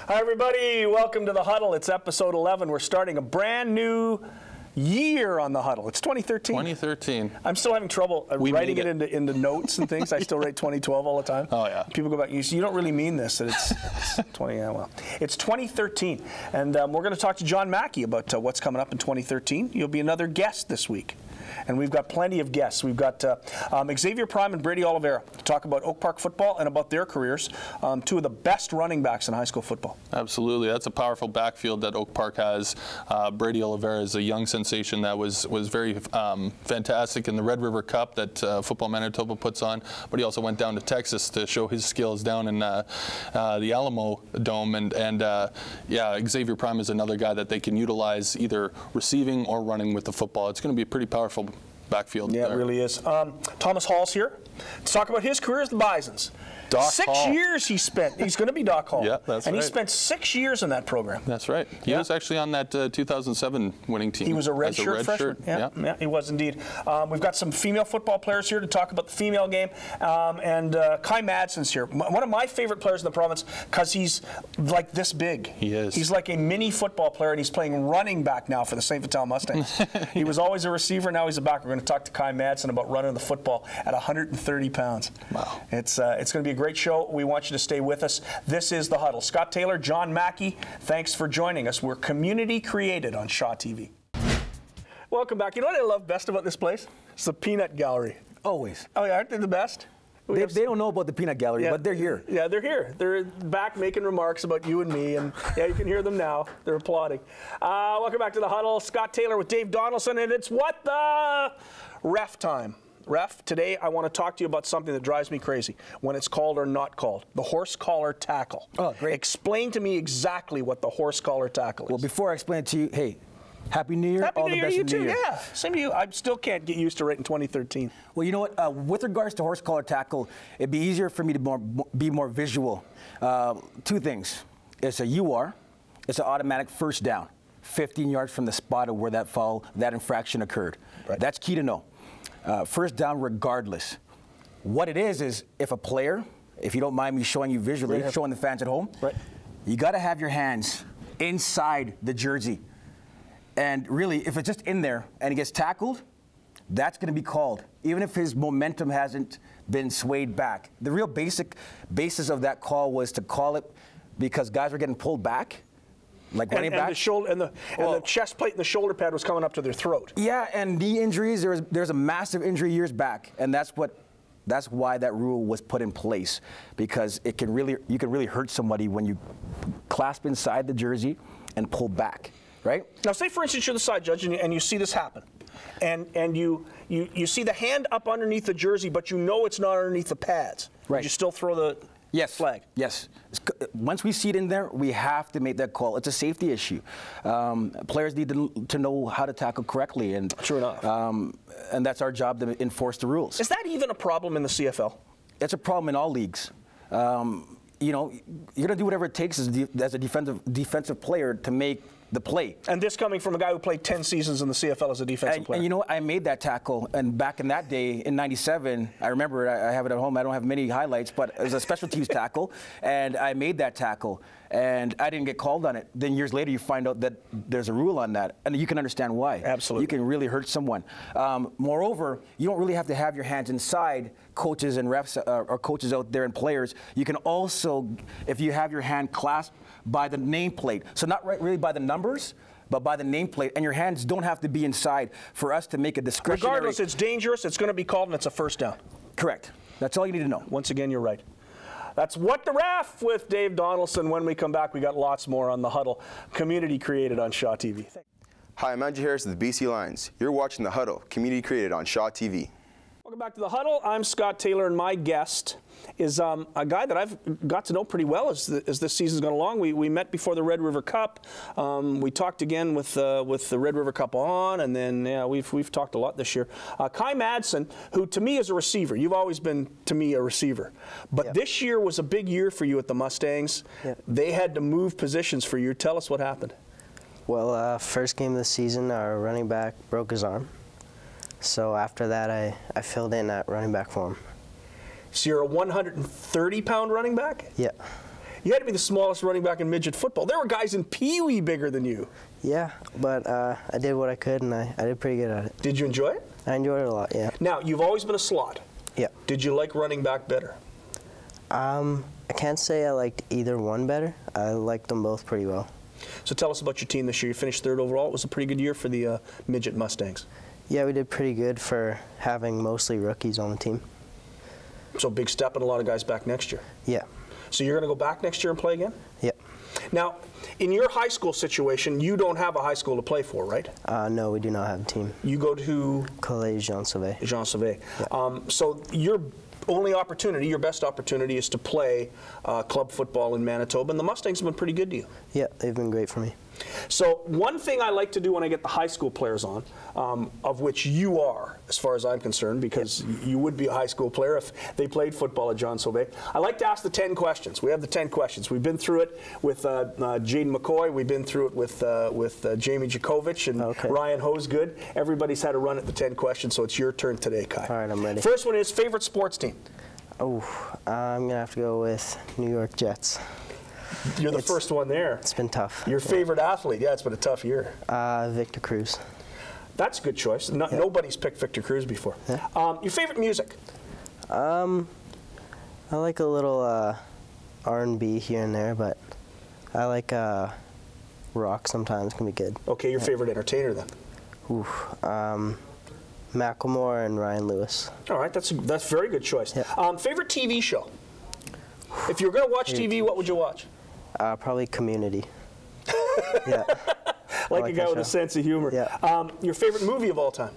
Hi, everybody. Welcome to The Huddle. It's episode 11. We're starting a brand new year on The Huddle. It's 2013. 2013. I'm still having trouble writing it into notes and things. I still write 2012 all the time. Oh, yeah. People go back, you don't really mean this. That it's 20, yeah, well. It's 2013. And we're going to talk to John Mackey about what's coming up in 2013. You'll be another guest this week. And we've got plenty of guests. We've got Xavier and Brady Oliveira to talk about Oak Park football and about their careers. Two of the best running backs in high school football. Absolutely. That's a powerful backfield that Oak Park has. Brady Oliveira is a young sensation that was very fantastic in the Red River Cup that Football Manitoba puts on. But he also went down to Texas to show his skills down in the Alamo Dome. And yeah, Xavier Prime is another guy that they can utilize either receiving or running with the football. It's going to be a pretty powerful backfield. Yeah, there. It really is. Thomas Hall's here to talk about his career as the Bisons. Doc 6 Hall. years he spent. He's going to be Doc Hall. Yeah, that's and right. he spent 6 years in that program. That's right. He was actually on that 2007 winning team. He was a redshirt freshman. Yeah. Yeah, he was indeed. We've got some female football players here to talk about the female game. And Kai Madsen's here. One of my favorite players in the province because he's like this big. He is. He's like a mini football player, and he's playing running back now for the St. Vital Mustangs. He was always a receiver, now he's a back. We're going to talk to Kai Madsen about running the football at 130 pounds. Wow. It's going to be a great show. We want you to stay with us. This is The Huddle. Scott Taylor, John Mackey, thanks for joining us. We're community created on Shaw TV. Welcome back. You know what I love best about this place? It's the Peanut Gallery. Always. Oh, yeah, aren't they the best? They don't know about the Peanut Gallery, but they're here. Yeah, they're here. They're back making remarks about you and me, and yeah, you can hear them now. They're applauding. Welcome back to The Huddle. Scott Taylor with Dave Donaldson, and it's What the Ref time. Ref, today I want to talk to you about something that drives me crazy, when it's called or not called, the horse collar tackle. Oh, great. Explain to me exactly what the horse collar tackle is. Well, before I explain it to you, hey, Happy New Year. Happy all New the Year best to you in the too, New Year. yeah. Same to you. I still can't get used to it in 2013. Well, you know what? With regards to horse collar tackle, it'd be easier for me to be more visual. Two things. It's a UR. It's an automatic first down, 15 yards from the spot of where that foul, that infraction occurred. Right. That's key to know. First down regardless. What it is if a player, if you don't mind me showing you visually, showing the fans at home, you got to have your hands inside the jersey. And really, if it's just in there and he gets tackled, that's going to be called, even if his momentum hasn't been swayed back. The real basis of that call was to call it because guys were getting pulled back. Like running back. And the shoulder and the chest plate and the shoulder pad was coming up to their throat. Yeah, and knee injuries. There's a massive injury years back, and that's why that rule was put in place, because you can really hurt somebody when you clasp inside the jersey and pull back, right? Now, say for instance you're the side judge and you see this happen, and you see the hand up underneath the jersey, but you know it's not underneath the pads. Right. Would you still throw the flag? Yes. Once we see it in there, we have to make that call. It's a safety issue. Players need to know how to tackle correctly, and true enough. And that's our job to enforce the rules. Is that even a problem in the CFL? It's a problem in all leagues. You know, you're going to do whatever it takes as a defensive player to make the play. And this coming from a guy who played 10 seasons in the CFL as a defensive player. And you know what? I made that tackle, and back in that day, in '97, I remember it, I have it at home. I don't have many highlights, but it was a special teams tackle, and I made that tackle, and I didn't get called on it. Then years later, you find out that there's a rule on that, and you can understand why. Absolutely. You can really hurt someone. Moreover, you don't really have to have your hands inside. Coaches and refs or coaches out there and players, you can also, if you have your hand clasped by the nameplate, so not really by the numbers, but by the nameplate, and your hands don't have to be inside for us to make a discretionary. Regardless, it's dangerous, it's going to be called, and it's a first down. Correct. That's all you need to know. Once again, you're right. That's What the Ref with Dave Donaldson. When we come back, we got lots more on The Huddle, community created on Shaw TV. Hi, I'm Andrew Harris of the BC Lions. You're watching The Huddle, community created on Shaw TV. Welcome back to The Huddle. I'm Scott Taylor, and my guest is a guy that I've got to know pretty well as this season's gone along. We met before the Red River Cup. We talked again with the Red River Cup on, and then we've talked a lot this year. Kai Madsen, who to me is a receiver. You've always been, to me, a receiver. But this year was a big year for you at the Mustangs. They had to move positions for you. Tell us what happened. Well, first game of the season, our running back broke his arm. So after that, I filled in at running back for him. So you're a 130-pound running back? Yeah. You had to be the smallest running back in midget football. There were guys in Pee Wee bigger than you. Yeah, but I did what I could, and I did pretty good at it. Did you enjoy it? I enjoyed it a lot, yeah. Now, you've always been a slot. Yeah. Did you like running back better? I can't say I liked either one better. I liked them both pretty well. So tell us about your team this year. You finished 3rd overall. It was a pretty good year for the midget Mustangs. Yeah, we did pretty good for having mostly rookies on the team. So big step and a lot of guys back next year. Yeah. So you're going to go back next year and play again? Yeah. Now, in your high school situation, you don't have a high school to play for, right? No, we do not have a team. You go to? Collège Jean Sauvé. Jean Sauvé. Yeah. So your only opportunity, your best opportunity, is to play club football in Manitoba, and the Mustangs have been pretty good to you. Yeah, they've been great for me. So one thing I like to do when I get the high school players on, of which you are, as far as I'm concerned, because you would be a high school player if they played football at Jean Sauvé. I like to ask the 10 questions. We have the 10 questions. We've been through it with Jaden McCoy. We've been through it with Jamie Jakovich and Ryan Hosegood. Everybody's had a run at the 10 questions, so it's your turn today, Kai. All right, I'm ready. First one is favorite sports team. Oh, I'm going to have to go with New York Jets. You're the first one there. It's been tough. Your favorite athlete? Yeah, it's been a tough year. Victor Cruz. That's a good choice. Nobody's picked Victor Cruz before. Yeah. Your favorite music? I like a little R&B here and there, but I like rock sometimes. Can be good. Okay, your favorite entertainer then? Macklemore and Ryan Lewis. All right, that's a very good choice. Yeah. Favorite TV show? If you were going to watch TV, what would you watch? Probably Community. Yeah. like a guy with a sense of humor. Yeah. Your favorite movie of all time?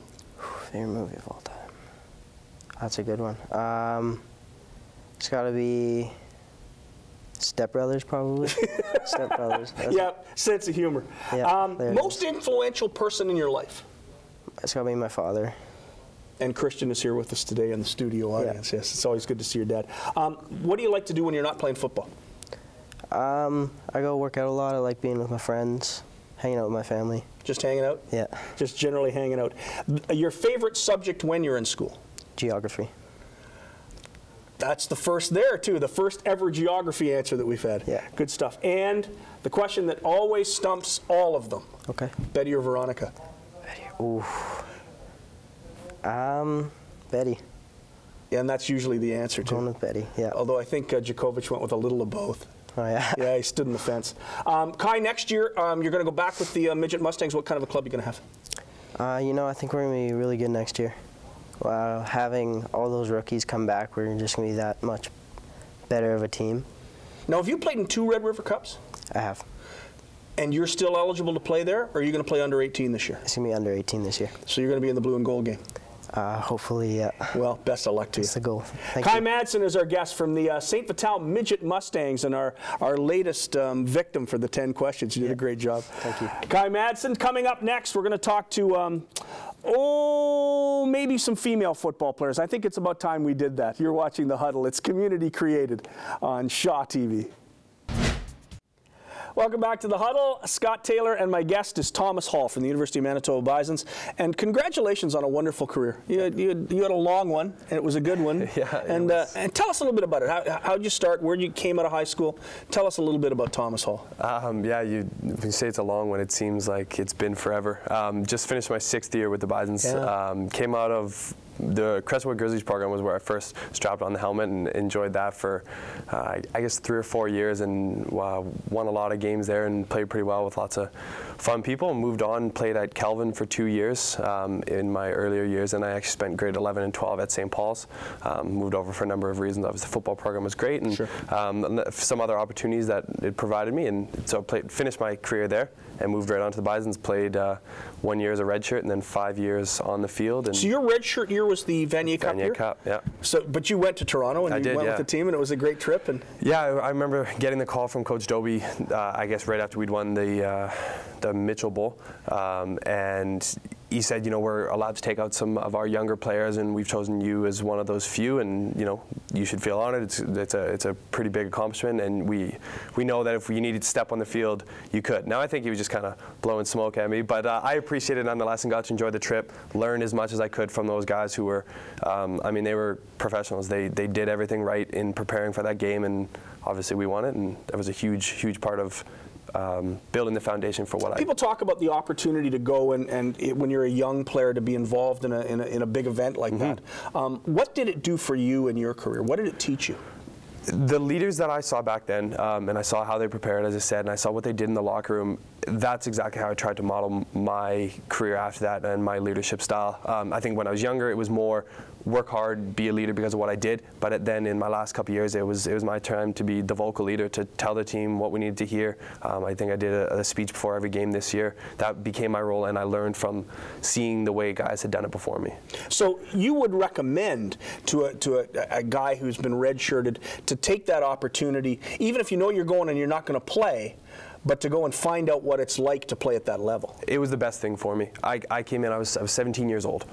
Favorite movie of all time? That's a good one. It's got to be Step Brothers, probably. Step Brothers. Yeah, sense of humor. Yeah, most influential person in your life? It's got to be my father. And Christian is here with us today in the studio audience. Yes, it's always good to see your dad. What do you like to do when you're not playing football? I go work out a lot. I like being with my friends, hanging out with my family. Just hanging out? Yeah. Just generally hanging out. Your favorite subject when you're in school? Geography. That's the first there, too. The first ever geography answer that we've had. Yeah. Good stuff. And the question that always stumps all of them. Okay. Betty or Veronica? Betty. Ooh. Betty. Yeah, and that's usually the answer, too. Going with Betty, yeah. Although I think Jakovich went with a little of both. Oh, yeah? Yeah, he stood in the fence. Kai, next year, you're going to go back with the Midget Mustangs. What kind of a club are you going to have? You know, I think we're going to be really good next year. Having all those rookies come back, we're just going to be that much better of a team. Now, have you played in 2 Red River Cups? I have. And you're still eligible to play there, or are you going to play under 18 this year? It's going to be under 18 this year. So you're going to be in the blue and gold game? Hopefully, yeah. Well, best of luck to you. That's the goal. Thank Kai you. Madsen is our guest from the St. Vital Midget Mustangs and our latest victim for the 10 questions. You did a great job. Thank you. Kai Madsen. Coming up next, we're going to talk to, maybe some female football players. I think it's about time we did that. You're watching The Huddle. It's community created on Shaw TV. Welcome back to The Huddle. Scott Taylor, and my guest is Thomas Hall from the University of Manitoba Bisons. And congratulations on a wonderful career. You had a long one, and it was a good one. Yeah. And tell us a little bit about it. How did you start? Where you came out of high school? Tell us a little bit about Thomas Hall. Yeah, when you say it's a long one, it seems like it's been forever. Just finished my 6th year with the Bisons. Yeah. Came out of the Crestwood Grizzlies program was where I first strapped on the helmet and enjoyed that for, I guess, 3 or 4 years, and won a lot of games there and played pretty well with lots of fun people. Moved on, played at Kelvin for 2 years in my earlier years, and I actually spent grade 11 and 12 at St. Paul's. Moved over for a number of reasons. Obviously, the football program was great, and some other opportunities that it provided me, and so finished my career there and moved right on to the Bisons. Played 1 year as a redshirt and then 5 years on the field. And so your redshirt year was the Vanier Cup year? Vanier Cup, yeah. So, but you went to Toronto and you went with the team, and it was a great trip. And yeah, I remember getting the call from Coach Doby, I guess right after we'd won the Mitchell Bowl, and he said, you know, we're allowed to take out some of our younger players, and we've chosen you as one of those few, and you know, you should feel honored. It's a pretty big accomplishment, and we know that if you needed to step on the field, you could. Now I think he was just kind of blowing smoke at me, but I appreciate it nonetheless and got to enjoy the trip, learn as much as I could from those guys who were, I mean, they were professionals. They did everything right in preparing for that game, and obviously we won it, and that was a huge part of building the foundation for what People talk about the opportunity to go and when you're a young player to be involved in a big event like that. What did it do for you in your career? What did it teach you? The leaders that I saw back then, and I saw how they prepared, as I said, and I saw what they did in the locker room, that's exactly how I tried to model my career after that and my leadership style. I think when I was younger, it was more work hard, be a leader because of what I did, but then in my last couple of years, it was my time to be the vocal leader, to tell the team what we needed to hear. I think I did a speech before every game this year. That became my role, and I learned from seeing the way guys had done it before me. So you would recommend to a guy who's been redshirted to take that opportunity, even if you know you're going and you're not going to play, but to go and find out what it's like to play at that level? It was the best thing for me. I came in, I was 17 years old,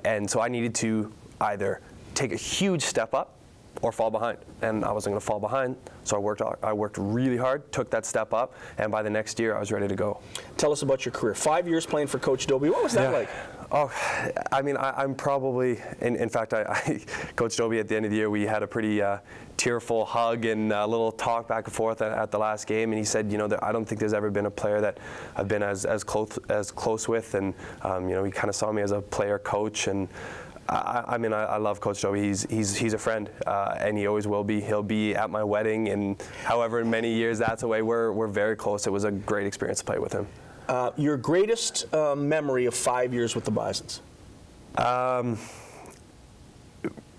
and so I needed to either take a huge step up or fall behind, and I wasn't going to fall behind, so I worked really hard, took that step up, and by the next year I was ready to go. Tell us about your career. 5 years playing for Coach Doby. What was that like? Oh, I mean, I'm probably, in fact, Coach Doby, at the end of the year, we had a pretty tearful hug and a little talk back and forth at the last game, and he said, you know, I don't think there's ever been a player that I've been as close with, and you know, he kind of saw me as a player coach, and I mean, I love Coach Doby. He's a friend, and he always will be. He'll be at my wedding, and however many years that's away, we're very close. It was a great experience to play with him. Your greatest memory of 5 years with the Bisons?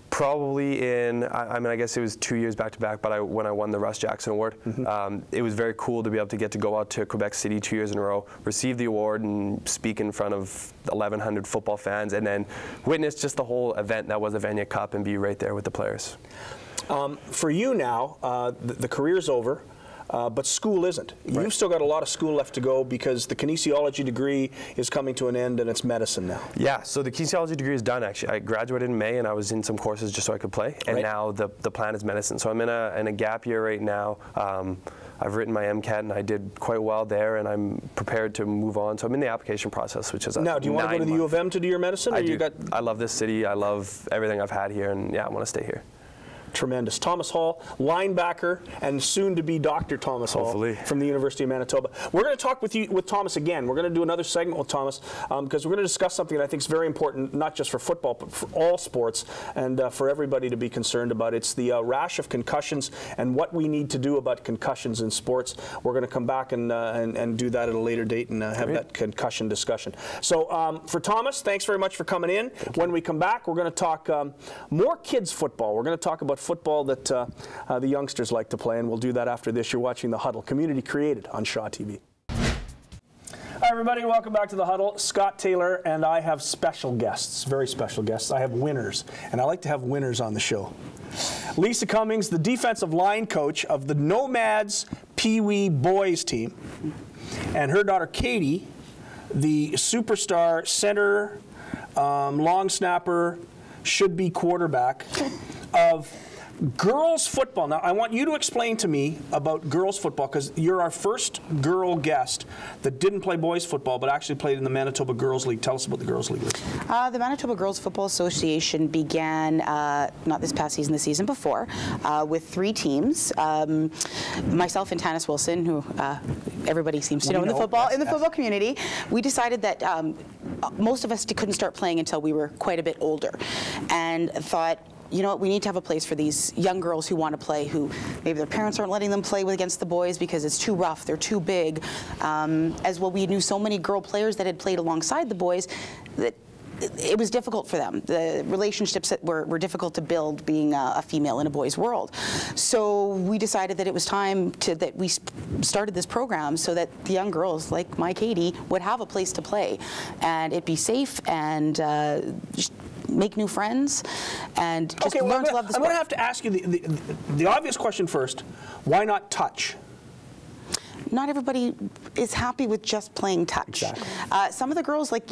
Probably I mean, I guess it was 2 years back-to-back, but when I won the Russ Jackson Award, it was very cool to be able to get to go out to Quebec City 2 years in a row, receive the award, and speak in front of 1,100 football fans, and then witness just the whole event that was the Vanier Cup and be right there with the players. For you now, the career's over. But school isn't. Right. You've still got a lot of school left to go because the kinesiology degree is coming to an end and it's medicine now. Yeah, so the kinesiology degree is done actually. I graduated in May and I was in some courses just so I could play, and now the plan is medicine. So I'm in a gap year right now. I've written my MCAT and I did quite well there, and I'm prepared to move on. So I'm in the application process, which is now. Do you want to go to the U of M to do your medicine? I do. I love this city. I love everything I've had here, and yeah, I want to stay here. Tremendous. Thomas Hall, linebacker, and soon to be Dr. Thomas Hopefully. Hall from the University of Manitoba. We're going to talk with Thomas again. We're going to do another segment with Thomas because we're going to discuss something that I think is very important, not just for football, but for all sports, and for everybody to be concerned about. It's the rash of concussions and what we need to do about concussions in sports. We're going to come back and do that at a later date and have that concussion discussion. So for Thomas, thanks very much for coming in. When we come back, we're going to talk more kids football. We're going to talk about football that the youngsters like to play, and we'll do that after this. You're watching The Huddle, community created on Shaw TV. Hi everybody, welcome back to The Huddle. Scott Taylor and I have special guests, very special guests. I have winners, and I like to have winners on the show. Lisa Cummings, the defensive line coach of the Nomads Pee Wee boys team, and her daughter Katie, the superstar center, long snapper, should-be quarterback of girls football. Now, I want you to explain to me about girls football, because you're our first girl guest that didn't play boys football but actually played in the Manitoba Girls League. Tell us about the Girls League. The Manitoba Girls Football Association began not this past season, the season before, with 3 teams. Myself and Tanis Wilson, who everybody seems to know in the football community. We decided that most of us couldn't start playing until we were quite a bit older, and thought, you know what, we need to have a place for these young girls who want to play, who maybe their parents aren't letting them play against the boys because it's too rough, they're too big. As well, we knew so many girl players that had played alongside the boys that it was difficult for them. The relationships that were difficult to build being a female in a boy's world. So we decided that it was time that we started this program so that the young girls like my Katie would have a place to play and it'd be safe and just make new friends and just learn to love the sport. I'm going to have to ask you the obvious question first. Why not touch? not everybody is happy with just playing touch. Exactly. Some of the girls, like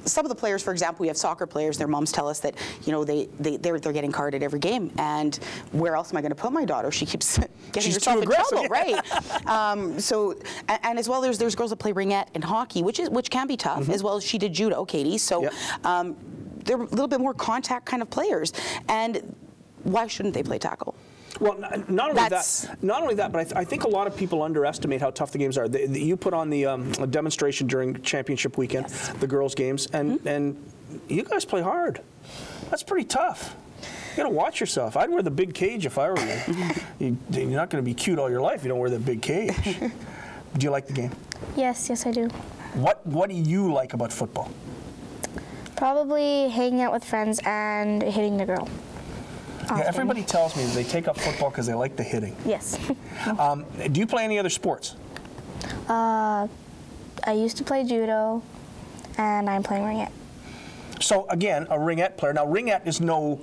some of the players, for example, we have soccer players, their moms tell us that, you know, they're getting carded every game, and where else am I going to put my daughter? She keeps getting herself in trouble, right? So, and as well, there's girls that play ringette and hockey, which can be tough, as well as she did judo, Katie. So they're a little bit more contact kind of players, and why shouldn't they play tackle? Well, not only that, but I think a lot of people underestimate how tough the games are. You put on the demonstration during championship weekend, the girls' games, and you guys play hard. That's pretty tough. You got to watch yourself. I'd wear the big cage if I were you. You're not going to be cute all your life if you don't wear that big cage. Do you like the game? Yes, I do. What do you like about football? Probably hanging out with friends and hitting the girl. Yeah, everybody tells me they take up football because they like the hitting. Yes. Do you play any other sports? I used to play judo, and I'm playing ringette. So again, a ringette player. Now ringette is no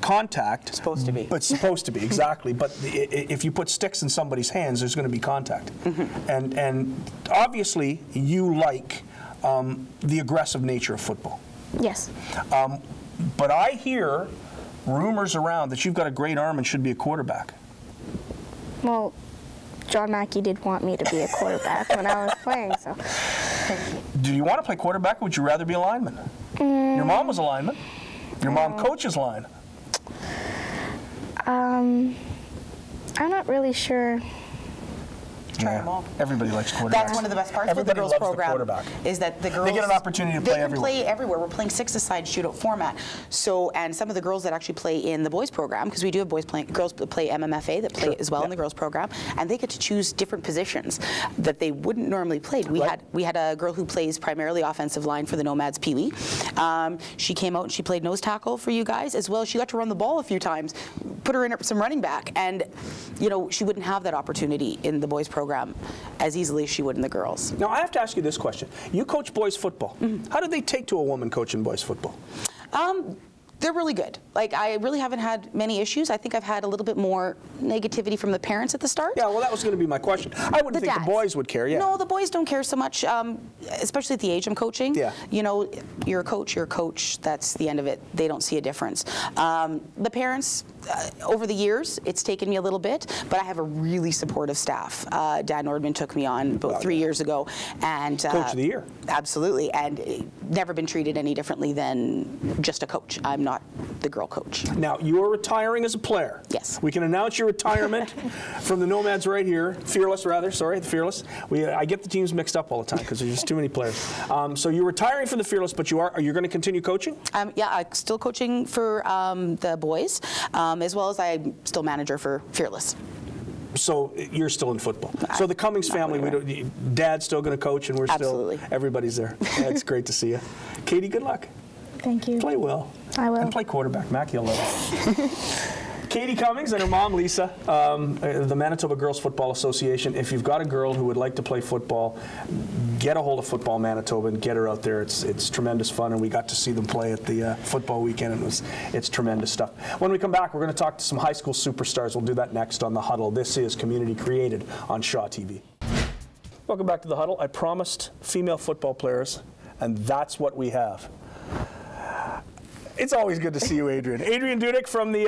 contact. Supposed to be. But supposed to be, exactly. But if you put sticks in somebody's hands, there's going to be contact. And obviously you like the aggressive nature of football. Yes. But I hear rumors around that you've got a great arm and should be a quarterback. Well, John Mackey did want me to be a quarterback when I was playing, so. Do you want to play quarterback, or would you rather be a lineman? Your mom was a lineman. Your mom coaches line. I'm not really sure. Try them all. Everybody likes quarterbacks. That's one of the best parts of the girls program is that the girls they get an opportunity to play everywhere. They can play everywhere. We're playing 6-a-side shootout format. So, and some of the girls that actually play in the boys program, because we do have girls that play MMFA that play as well in the girls program, and they get to choose different positions that they wouldn't normally play. We had a girl who plays primarily offensive line for the Nomads Pee Wee. She came out and she played nose tackle for you guys as well. She got to run the ball a few times, put her in some running back, and you know she wouldn't have that opportunity in the boys program as easily as she would in the girls. Now I have to ask you this question. You coach boys football. How do they take to a woman coaching boys football? They're really good. Like, I really haven't had many issues. I think I've had a little bit more negativity from the parents at the start. Yeah, well, that was going to be my question. I wouldn't think the boys would care, No, the boys don't care so much, especially at the age I'm coaching. Yeah. You know, you're a coach, that's the end of it. They don't see a difference. The parents, over the years, it's taken me a little bit, but I have a really supportive staff. Dan Nordman took me on about 3 years ago. And Coach of the Year. Absolutely, and never been treated any differently than just a coach. I'm not the girl coach. Now, you are retiring as a player. Yes. We can announce your retirement from the Nomads right here. Fearless, rather. Sorry, the Fearless. I get the teams mixed up all the time because there's just too many players. So you're retiring from the Fearless, but are you going to continue coaching? Yeah, I'm still coaching for the boys, as well as I'm still manager for Fearless. So you're still in football. So the Cummings family, Dad's still going to coach, and we're Absolutely. still, everybody's there. It's great to see you. Katie, good luck. Thank you. Play well. I will. And play quarterback. Mackie will love it. Katie Cummings and her mom, Lisa, the Manitoba Girls Football Association. If you've got a girl who would like to play football, get a hold of Football Manitoba and get her out there. It's tremendous fun, and we got to see them play at the football weekend, and it's tremendous stuff. When we come back, we're going to talk to some high school superstars. We'll do that next on The Huddle. This is Community Created on Shaw TV. Welcome back to The Huddle. I promised female football players, and that's what we have. It's always good to see you, Adrienne. Adrienne Dudek from the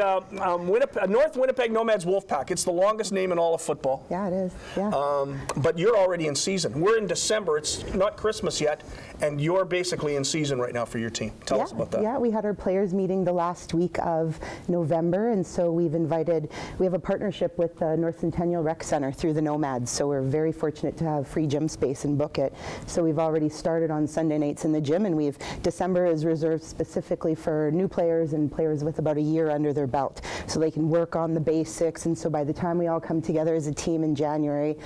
North Winnipeg Nomads Wolfpack. It's the longest name in all of football. Yeah, it is. Yeah. But you're already in season. We're in December. It's not Christmas yet, and you're basically in season right now for your team. Tell us about that. Yeah, we had our players meeting the last week of November, and so we have a partnership with the North Centennial Rec Center through the Nomads, so we're very fortunate to have free gym space and book it. So we've already started on Sunday nights in the gym, and December is reserved specifically for new players and players with about a year under their belt, so they can work on the basics, and so by the time we all come together as a team in January,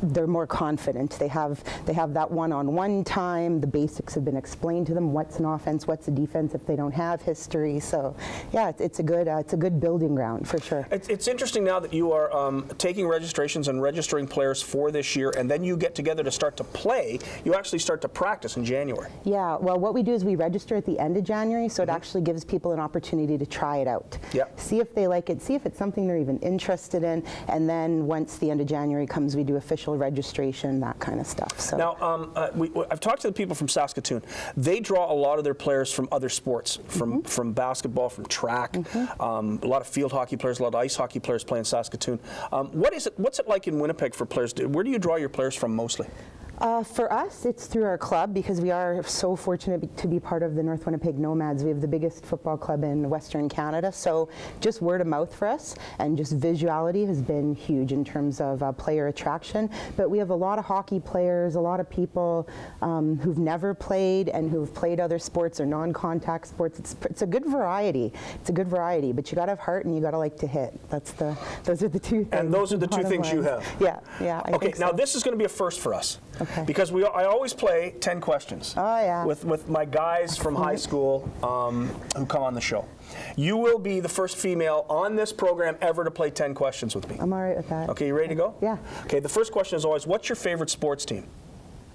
they're more confident. They have that one-on-one time. The basics have been explained to them. What's an offense? What's a defense? If they don't have history, so yeah, it's a good building ground for sure. It's interesting now that you are taking registrations and registering players for this year, and then you get together to start to play. You actually start to practice in January. Yeah. Well, what we do is we register at the end of January, so it actually gives people an opportunity to try it out. Yep. See if they like it. See if it's something they're even interested in, and then once the end of January comes, we do official initial registration, that kind of stuff. So now, I've talked to the people from Saskatoon. They draw a lot of their players from other sports, from basketball, from track. A lot of field hockey players, a lot of ice hockey players play in Saskatoon. What's it like in Winnipeg for players? Where do you draw your players from mostly? For us, it's through our club, because we are so fortunate to be part of the North Winnipeg Nomads. We have the biggest football club in Western Canada, so just word of mouth for us, and just visuality has been huge in terms of player attraction. But we have a lot of hockey players, a lot of people who've never played and who've played other sports or non-contact sports. It's a good variety. It's a good variety, but you got to have heart and you got to like to hit. Those are the two things. And those are the two things you have. Yeah, yeah. I Okay, think now so. this is going to be a first for us. Okay. Because I always play 10 questions. Oh, yeah. With my guys from high school who come on the show. You will be the first female on this program ever to play 10 questions with me. I'm all right with that. Okay, you ready to go? Yeah. Okay, the first question is always, what's your favorite sports team?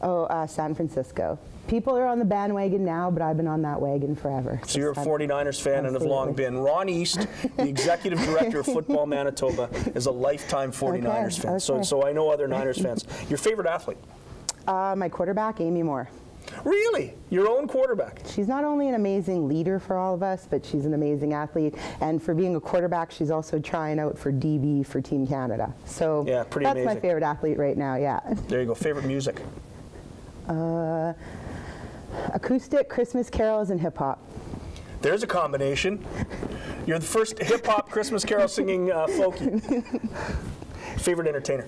Oh, San Francisco. People are on the bandwagon now, but I've been on that wagon forever. So you're a 49ers fan and have long been. Ron East, the executive director of Football Manitoba, is a lifetime 49ers fan. Okay. So I know other Niners fans. Your favorite athlete? My quarterback, Amy Moore. Really? Your own quarterback? She's not only an amazing leader for all of us, but she's an amazing athlete. And for being a quarterback, she's also trying out for DB for Team Canada. So yeah, pretty that's amazing. My favorite athlete right now, yeah. There you go. Favorite music? Acoustic, Christmas carols, and hip-hop. There's a combination. You're the first hip-hop Christmas carol singing folkie. Favorite entertainer?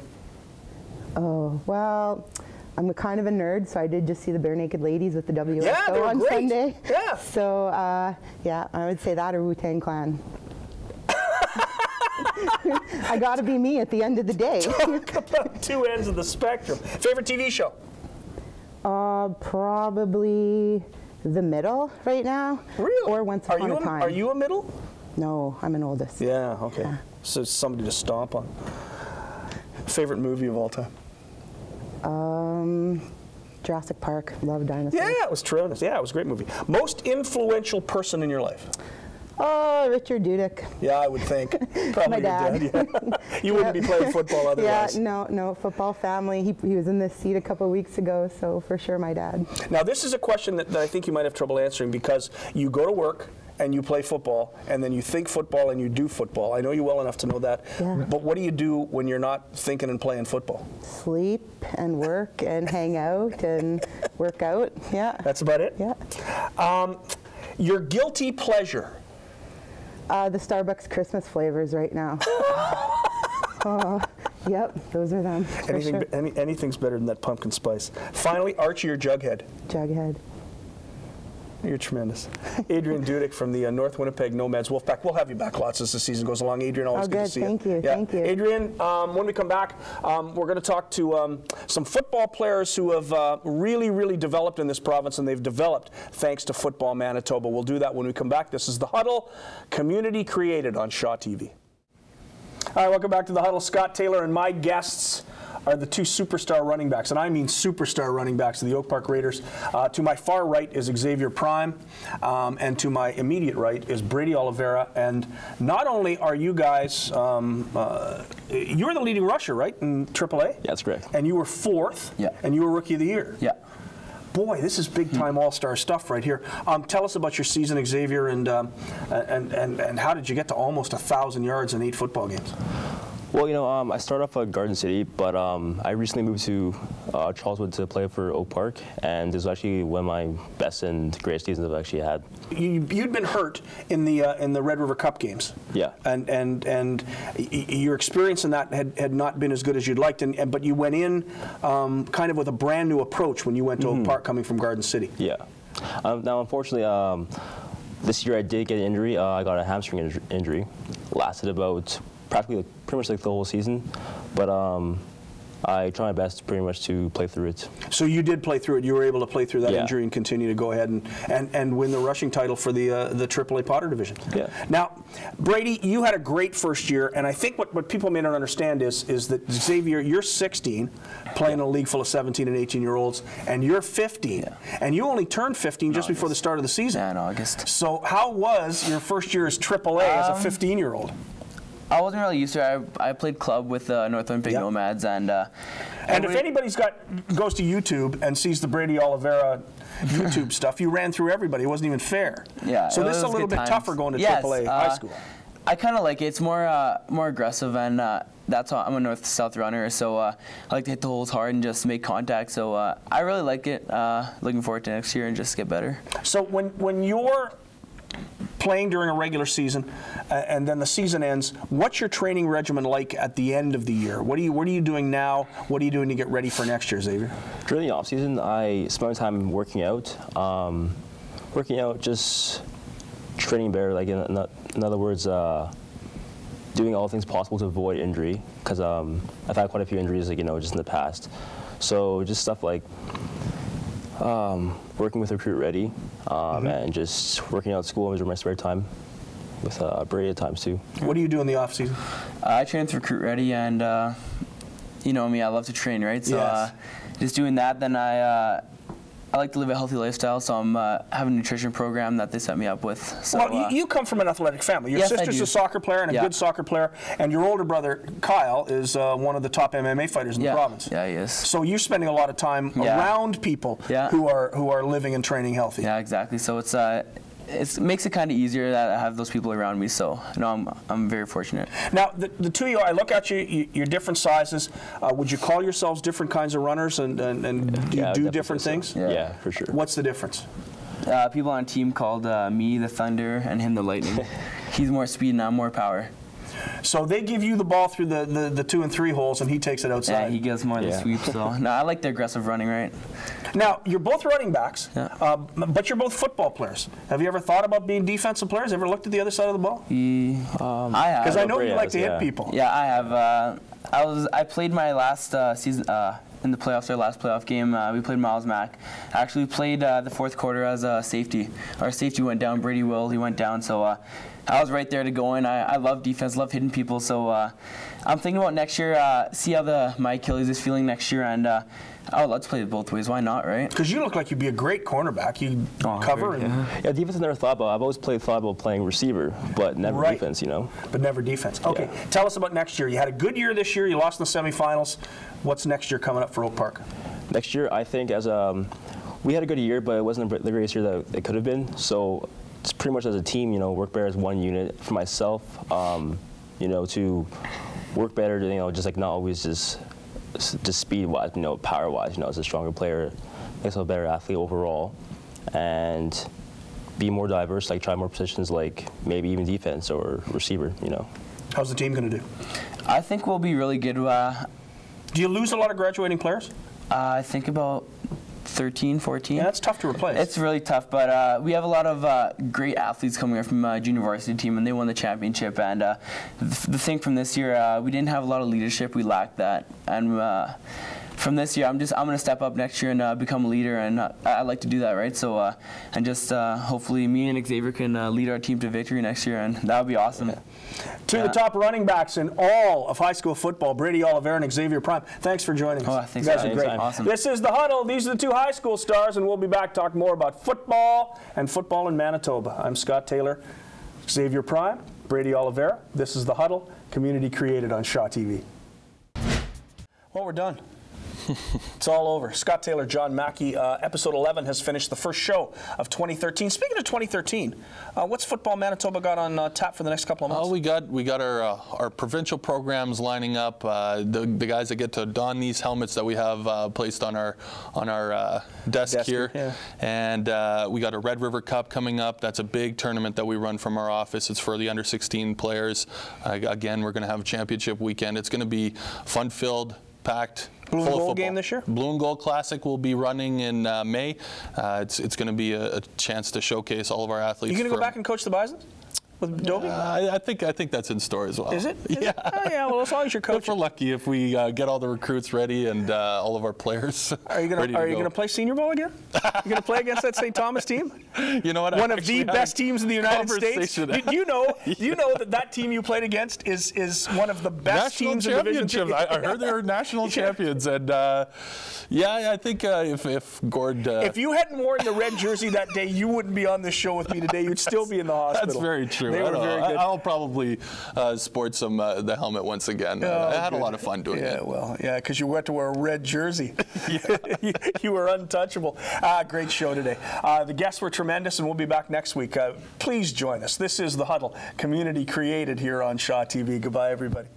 Oh, well, I'm kind of a nerd, so I did just see the Bare Naked Ladies with the WSO on great. Sunday. Yeah. So, yeah, I would say that or Wu-Tang Clan. I got to be me at the end of the day. Talk about two ends of the spectrum. Favorite TV show? Probably The Middle right now. Really? Or Once Upon a Time. Are you a middle? No, I'm an oldest. Yeah, okay. Yeah. So it's somebody to stomp on. Favorite movie of all time? Jurassic Park. Love dinosaurs. Yeah, it was tremendous. Yeah, it was a great movie. Most influential person in your life? Oh, Richard Dudek. Yeah, I would think. Probably My dad. Your dad, yeah. You wouldn't be playing football otherwise. Yeah, no, football family. He was in this seat a couple of weeks ago, so for sure my dad. Now, this is a question that I think you might have trouble answering, because you go to work and you play football, and then you think football and you do football. I know you well enough to know that. Yeah. But what do you do when you're not thinking and playing football? Sleep and work and hang out and work out. Yeah. That's about it? Yeah. Your guilty pleasure? The Starbucks Christmas flavors right now. Yep, those are them. Anything's better than that pumpkin spice. Finally, Archie or Jughead? Jughead. You're tremendous. Adrienne Dudek from the North Winnipeg Nomads Wolfpack. We'll have you back lots as the season goes along. Adrienne, always good to see you. Thank you. Yeah. Thank you. Adrienne, when we come back, we're going to talk to some football players who have really, really developed in this province, and they've developed thanks to Football Manitoba. We'll do that when we come back. This is The Huddle, community created on Shaw TV. All right, welcome back to The Huddle. Scott Taylor and my guests are the two superstar running backs, and I mean superstar running backs of the Oak Park Raiders. To my far right is Xavier Prime, and to my immediate right is Brady Oliveira. And not only are you guys, you're the leading rusher, right, in AAA? Yeah, that's correct. And you were fourth, yeah, and you were Rookie of the Year. Yeah. Boy, this is big-time all-star stuff right here. Tell us about your season, Xavier, and how did you get to almost 1,000 yards in 8 football games? Well, you know, I started off at Garden City, but I recently moved to Charleswood to play for Oak Park, and this was actually one of my best and greatest seasons I've actually had. You'd been hurt in the Red River Cup games. Yeah. And your experience in that had not been as good as you'd liked, but you went in kind of with a brand new approach when you went to Oak Park, coming from Garden City. Yeah. Now, unfortunately, this year I did get an injury. I got a hamstring injury. Lasted about practically pretty much like the whole season, but I tried my best pretty much to play through it. So you did play through it. You were able to play through that yeah, injury and continue to go ahead and win the rushing title for the AAA Potter division. Yeah. Now, Brady, you had a great first year, and I think what people may not understand is that Xavier, you're 16, playing in a league full of 17 and 18-year-olds, and you're 15, yeah, and you only turned 15 just before the start of the season. Yeah, in August. So how was your first year as AAA as a 15-year-old? I wasn't really used to it. I played club with North Winnipeg Nomads, and And if anybody's goes to YouTube and sees the Brady Oliveira YouTube stuff, you ran through everybody. It wasn't even fair. Yeah. So this is a little bit tougher going to AAA high school. I kind of like it. It's more aggressive, and that's why I'm a north-south runner, so I like to hit the holes hard and just make contact. So I really like it. Looking forward to next year and just get better. So when you're playing during a regular season and then the season ends, what's your training regimen like at the end of the year? What are you doing now? What are you doing to get ready for next year, Xavier? During the off season, I spend my time working out. Just training better. Like in other words, doing all things possible to avoid injury, because I've had quite a few injuries, like, just in the past. So just stuff like working with Recruit Ready, and just working out at school and my spare time with Brady at times too. What do you do in the off season? I train with Recruit Ready, and you know me, I love to train, right? So just doing that, then I like to live a healthy lifestyle, so I'm having a nutrition program that they set me up with. So, well, you come from an athletic family. Your sister's a soccer player and a good soccer player, and your older brother, Kyle, is one of the top MMA fighters in the province. Yeah, he is. So you're spending a lot of time around people who are living and training healthy. Yeah, exactly. So it makes it kind of easier that I have those people around me, so I'm very fortunate. Now, the two of you, I look at you, you're different sizes. Would you call yourselves different kinds of runners, and do you do different things? Yeah, for sure. What's the difference? People on a team called me the Thunder and him the Lightning. He's more speed and I'm more power. So they give you the ball through the 2 and 3 holes, and he takes it outside. Yeah, he gives more of the sweep. So no, I like the aggressive running, right? Now, you're both running backs, but you're both football players. Have you ever thought about being defensive players? Ever looked at the other side of the ball? I have. Because I know you like to hit people. Yeah, I have. I played my last season in the playoffs. Our last playoff game, we played Miles Mack. Actually, we played the fourth quarter as a safety. Our safety went down. Brady he went down. So. I was right there to go in. I love defense, love hitting people. So I'm thinking about next year, see how my Achilles is feeling next year, and let's play it both ways. Why not, right? Because you look like you'd be a great cornerback. You cover. Yeah, defense I never thought about. I've always thought about playing receiver, but never defense, But never defense. Okay, tell us about next year. You had a good year this year. You lost in the semifinals. What's next year coming up for Oak Park? Next year, I think we had a good year, but it wasn't the greatest year that it could have been. So. It's pretty much as a team, work better as one unit. For myself, to work better, just like not always just speed-wise, power-wise, as a stronger player, makes a better athlete overall, and be more diverse, like try more positions, like maybe even defense or receiver, How's the team going to do? I think we'll be really good. Do you lose a lot of graduating players? I think about 13, 14. Yeah, that's tough to replace. It's really tough, but we have a lot of great athletes coming up from junior varsity team, and they won the championship. And the thing from this year, we didn't have a lot of leadership. We lacked that. And from this year, I'm going to step up next year and become a leader, and I like to do that, right? So, and just hopefully me and Xavier can lead our team to victory next year, and that would be awesome. Yeah. Two of the top running backs in all of high school football, Brady Oliveira and Xavier Prime. Thanks for joining us. Thanks, you guys are great. Awesome. This is The Huddle. These are the two high school stars, and we'll be back talking more about football and football in Manitoba. I'm Scott Taylor, Xavier Prime, Brady Oliveira. This is The Huddle, community created on Shaw TV. Well, we're done. It's all over. Scott Taylor, John Mackey. Episode 11 has finished the first show of 2013. Speaking of 2013, what's Football Manitoba got on tap for the next couple of months? We got our provincial programs lining up. The guys that get to don these helmets that we have placed on our desk here, and we got a Red River Cup coming up. That's a big tournament that we run from our office. It's for the under 16 players. Again, we're going to have a championship weekend. It's going to be fun-filled, packed. Blue and Gold game this year? Blue and Gold Classic will be running in May. It's going to be a chance to showcase all of our athletes. You going to go back and coach the Bisons? With Dobie? I think that's in store as well. Is it? Yeah. Oh, yeah. Well, as long as you're coaching. If we're lucky, if we get all the recruits ready and all of our players. Are you going to play senior ball again? You going to play against that St. Thomas team? You know what? One of the best teams in the United States. Do you know that team you played against is one of the best teams in Division II? I heard they were national champions, and I think if Gord. If you hadn't worn the red jersey that day, you wouldn't be on this show with me today. You'd still be in the hospital. That's very true. They were very good. I'll probably sport some the helmet once again. I had a lot of fun doing it. Yeah, well, yeah, because you went to wear a red jersey. You were untouchable. Great show today. The guests were tremendous, and we'll be back next week. Please join us. This is The Huddle, community created here on Shaw TV. Goodbye, everybody.